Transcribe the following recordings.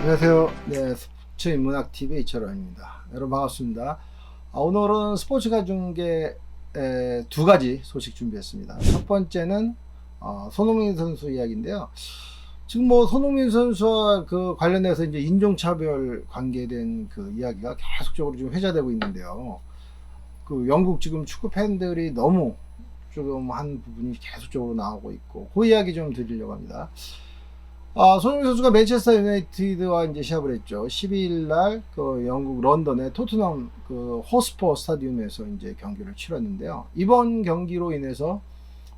안녕하세요. 네, 스포츠 인문학TV 이철원입니다. 여러분 반갑습니다. 오늘은 스포츠 가중계 두 가지 소식 준비했습니다. 첫 번째는 손흥민 선수 이야기인데요. 지금 뭐 손흥민 선수와 그 관련해서 이제 인종차별 관계된 그 이야기가 계속적으로 좀 회자되고 있는데요. 그 영국 지금 축구 팬들이 너무 조금 한 부분이 계속적으로 나오고 있고, 그 이야기 좀 드리려고 합니다. 손흥민 선수가 맨체스터 유나이티드와 이제 시합을 했죠. 12일 날 그 영국 런던의 토트넘 그 호스퍼 스타디움에서 이제 경기를 치렀는데요. 이번 경기로 인해서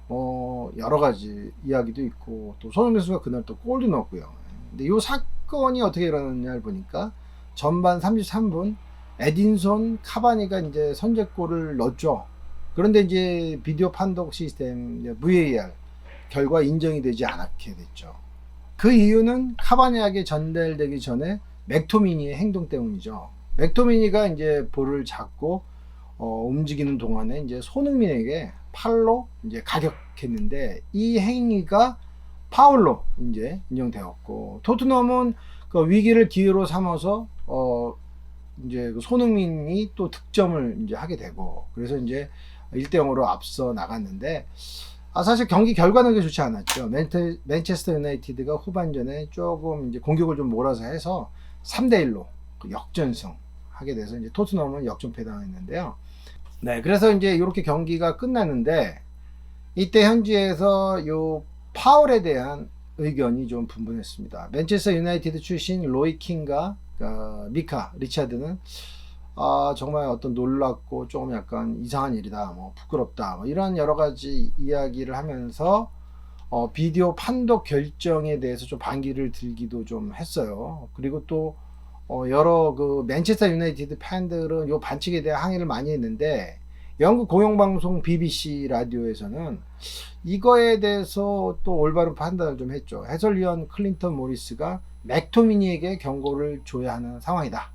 여러 가지 이야기도 있고, 또 손흥민 선수가 그날 또 골도 넣었고요. 근데 이 사건이 어떻게 일어났냐를 보니까 전반 33분 에딘손 카바니가 이제 선제골을 넣었죠. 그런데 이제 비디오 판독 시스템 VAR 결과 인정이 되지 않게 됐죠. 그 이유는 카바니에게 전달되기 전에 맥토미니의 행동 때문이죠. 맥토미니가 이제 볼을 잡고 움직이는 동안에 이제 손흥민에게 팔로 이제 가격했는데, 이 행위가 파울로 이제 인정되었고, 토트넘은 그 위기를 기회로 삼아서 이제 그 손흥민이 또 득점을 이제 하게 되고, 그래서 이제 1대 0으로 앞서 나갔는데, 사실 경기 결과는 그렇게 좋지 않았죠. 맨체스터 유나이티드가 후반전에 조금 이제 공격을 좀 몰아서 해서 3대 1로 역전승 하게 돼서 이제 토트넘은 역전패 당했는데요. 네, 그래서 이제 이렇게 경기가 끝났는데, 이때 현지에서 요 파울에 대한 의견이 좀 분분했습니다. 맨체스터 유나이티드 출신 로이 킹과 미카 리차드는 정말 어떤 놀랍고 조금 약간 이상한 일이다, 뭐 부끄럽다, 뭐 이런 여러 가지 이야기를 하면서 비디오 판독 결정에 대해서 좀 반기를 들기도 좀 했어요. 그리고 또 여러 그 맨체스터 유나이티드 팬들은 요 반칙에 대해 항의를 많이 했는데, 영국 공영방송 BBC 라디오에서는 이거에 대해서 또 올바른 판단을 좀 했죠. 해설위원 클린턴 모리스가 맥토미니에게 경고를 줘야 하는 상황이다,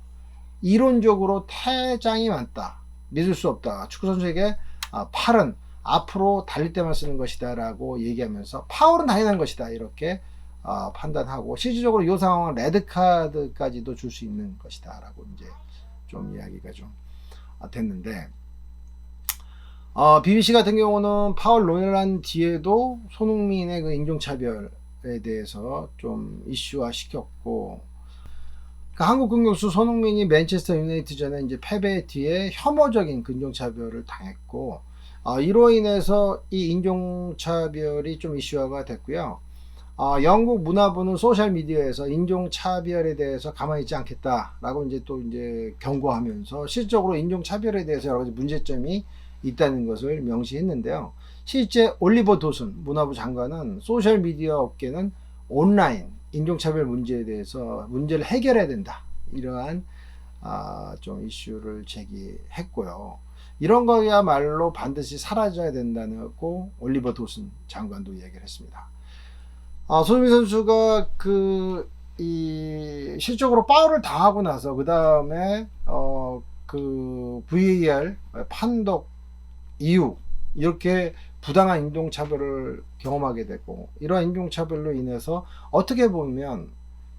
이론적으로 퇴장이 많다, 믿을 수 없다, 축구선수에게 팔은 앞으로 달릴 때만 쓰는 것이다 라고 얘기하면서 파울은 당연한 것이다, 이렇게 판단하고, 실질적으로 이 상황은 레드카드까지도 줄 수 있는 것이다 라고 이제 좀 이야기가 좀 됐는데, BBC 같은 경우는 파울 논란 뒤에도 손흥민의 그 인종차별에 대해서 좀 이슈화 시켰고, 그 한국 공격수 손흥민이 맨체스터 유나이티드전에 이제 패배 뒤에 혐오적인 인종차별을 당했고, 이로 인해서 이 인종차별이 좀 이슈화가 됐고요. 영국 문화부는 소셜 미디어에서 인종차별에 대해서 가만히 있지 않겠다라고 이제 또 이제 경고하면서, 실질적으로 인종차별에 대해서 여러 가지 문제점이 있다는 것을 명시했는데요. 실제 올리버 도슨 문화부 장관은 소셜 미디어 업계는 온라인 인종차별 문제에 대해서 문제를 해결해야 된다, 이러한 좀 이슈를 제기했고요. 이런 거야말로 반드시 사라져야 된다고 올리버 도슨 장관도 이야기를 했습니다. 손흥민 선수가 실적으로 파울을 당하고 나서 그 다음에 그 VAR 판독 이후 이렇게 부당한 인종차별을 경험하게 되고, 이러한 인종차별로 인해서 어떻게 보면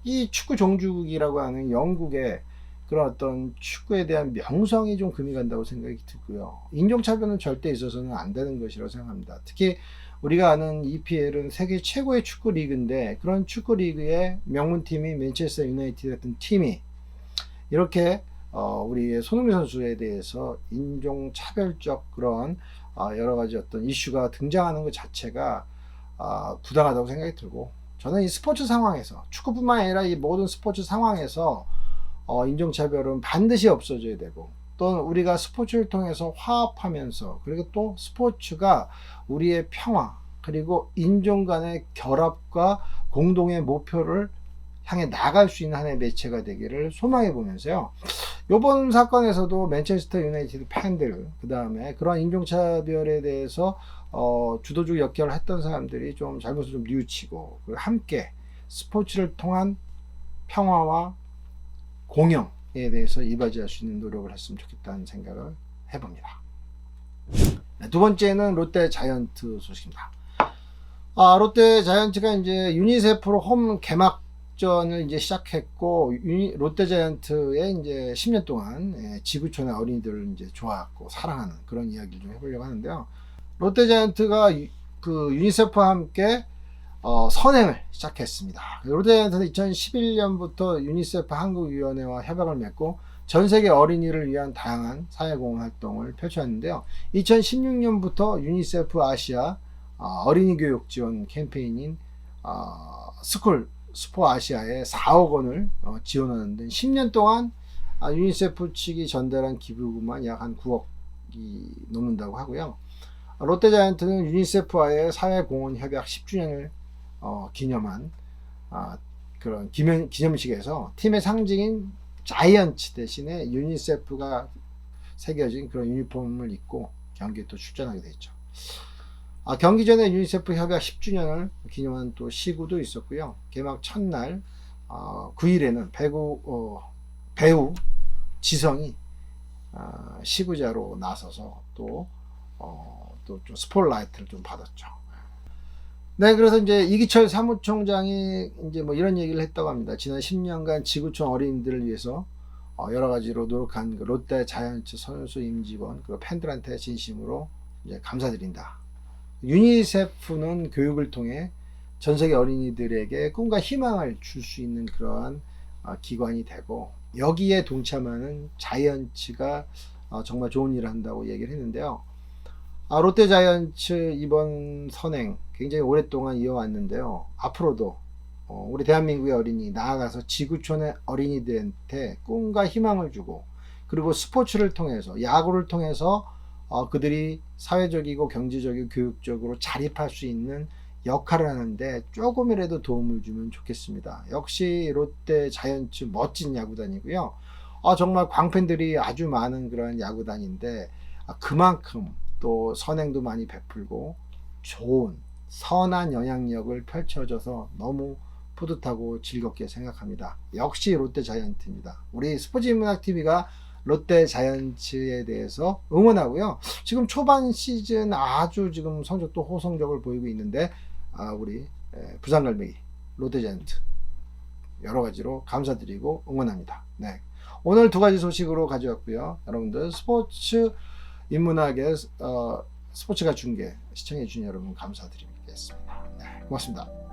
이 축구 종주국이라고 하는 영국의 그런 어떤 축구에 대한 명성이 좀 금이 간다고 생각이 들고요. 인종차별은 절대 있어서는 안 되는 것이라고 생각합니다. 특히 우리가 아는 EPL은 세계 최고의 축구 리그인데, 그런 축구 리그의 명문팀이 맨체스터 유나이티드 같은 팀이 이렇게 우리의 손흥민 선수에 대해서 인종차별적 그런 여러 가지 어떤 이슈가 등장하는 것 자체가 부당하다고 생각이 들고, 저는 이 스포츠 상황에서, 축구뿐만 아니라 이 모든 스포츠 상황에서 인종차별은 반드시 없어져야 되고, 또 우리가 스포츠를 통해서 화합하면서, 그리고 또 스포츠가 우리의 평화 그리고 인종 간의 결합과 공동의 목표를 향해 나갈 수 있는 하나의 매체가 되기를 소망해 보면서요. 이번 사건에서도 맨체스터 유나이티드 팬들, 그 다음에 그런 인종차별에 대해서 주도적 역할을 했던 사람들이 좀 잘못을 좀 뉘우치고, 함께 스포츠를 통한 평화와 공영에 대해서 이바지할 수 있는 노력을 했으면 좋겠다는 생각을 해봅니다. 두 번째는 롯데 자이언트 소식입니다. 롯데 자이언트가 이제 유니세프로 홈 개막 개국전을 이제 시작했고 롯데자이언트의 이제 10년 동안 지구촌의 어린이들을 이제 좋아하고 사랑하는 그런 이야기를 좀 해보려고 하는데요. 롯데자이언트가 그 유니세프와 함께 선행을 시작했습니다. 롯데자이언트는 2011년부터 유니세프 한국위원회와 협약을 맺고 전 세계 어린이를 위한 다양한 사회공헌 활동을 펼쳤는데요. 2016년부터 유니세프 아시아 어린이 교육 지원 캠페인인 스쿨 스포 아시아에 4억 원을 지원하는 등 10년 동안 유니세프 측이 전달한 기부금만 약 한 9억이 넘는다고 하고요. 롯데자이언트는 유니세프와의 사회공헌 협약 10주년을 기념한 그런 기념식에서 팀의 상징인 자이언츠 대신에 유니세프가 새겨진 그런 유니폼을 입고 경기에 또 출전하게 됐죠. 경기 전에 유니세프 협약 10주년을 기념한 또 시구도 있었고요. 개막 첫날 9일에는 배우 지성이 시구자로 나서서 또 좀 스포트라이트를 좀 받았죠. 네, 그래서 이제 이기철 사무총장이 이제 뭐 이런 얘기를 했다고 합니다. 지난 10년간 지구촌 어린이들을 위해서 여러 가지로 노력한 그 롯데 자이언츠 선수 임직원 그리고 팬들한테 진심으로 이제 감사드린다. 유니세프는 교육을 통해 전 세계 어린이들에게 꿈과 희망을 줄 수 있는 그러한 기관이 되고 여기에 동참하는 자이언츠가 정말 좋은 일을 한다고 얘기를 했는데요. 롯데 자이언츠 이번 선행 굉장히 오랫동안 이어왔는데요. 앞으로도 우리 대한민국의 어린이 나아가서 지구촌의 어린이들한테 꿈과 희망을 주고 그리고 스포츠를 통해서 야구를 통해서 그들이 사회적이고 경제적이고 교육적으로 자립할 수 있는 역할을 하는데 조금이라도 도움을 주면 좋겠습니다. 역시 롯데 자이언츠 멋진 야구단이고요. 정말 광팬들이 아주 많은 그런 야구단인데 그만큼 또 선행도 많이 베풀고 좋은 선한 영향력을 펼쳐줘서 너무 뿌듯하고 즐겁게 생각합니다. 역시 롯데 자이언트입니다. 우리 스포츠인문학TV가 롯데 자이언츠에 대해서 응원하고요. 지금 초반 시즌 아주 지금 성적도 호성적을 보이고 있는데 우리 부산갈매기 롯데 자이언트 여러 가지로 감사드리고 응원합니다. 네, 오늘 두 가지 소식으로 가져왔고요. 여러분들 스포츠 인문학의 스포츠가 중계 시청해 주신 여러분 감사드리겠습니다. 네, 고맙습니다.